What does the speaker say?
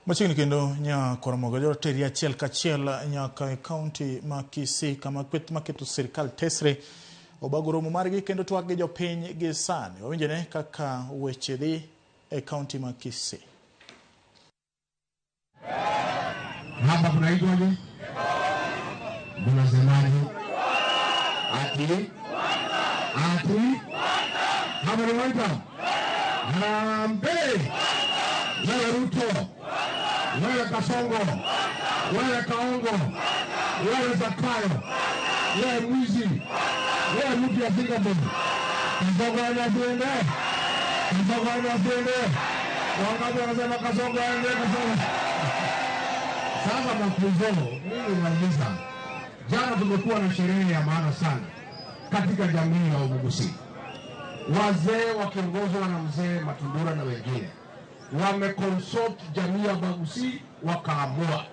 Machiegni kendo nya Karamogo joteri achiel kachiel nyaka e kaunti ma Kisii kama kweth maketo sirkal tesre obago romo margi kendo twak gi jopiny gi sani. Wawinjene kaka weche dhi e kaunti ma Kisii. Hapa kunaitwaje? Mnasemaje? Ati? Hapa ni waita? Harambee! Wewe Ruto, wewe Kasongo, wewe Kaongo, wewe Zakayo, wewe mwizi, wewe mtu ya Singapore. Kasongo anasiende? Kasongo anasiende? Wangapi wanasema Kasongo aende? Kasongo. Sasa makuzo, mimi nauliza. Jana tumekuwa na sherehe ya maana sana katika jamii ya Obugusi. Wazee wakiongozwa na mzee Matundura na wengine wameconsult jamii ya Obugusi wakaamua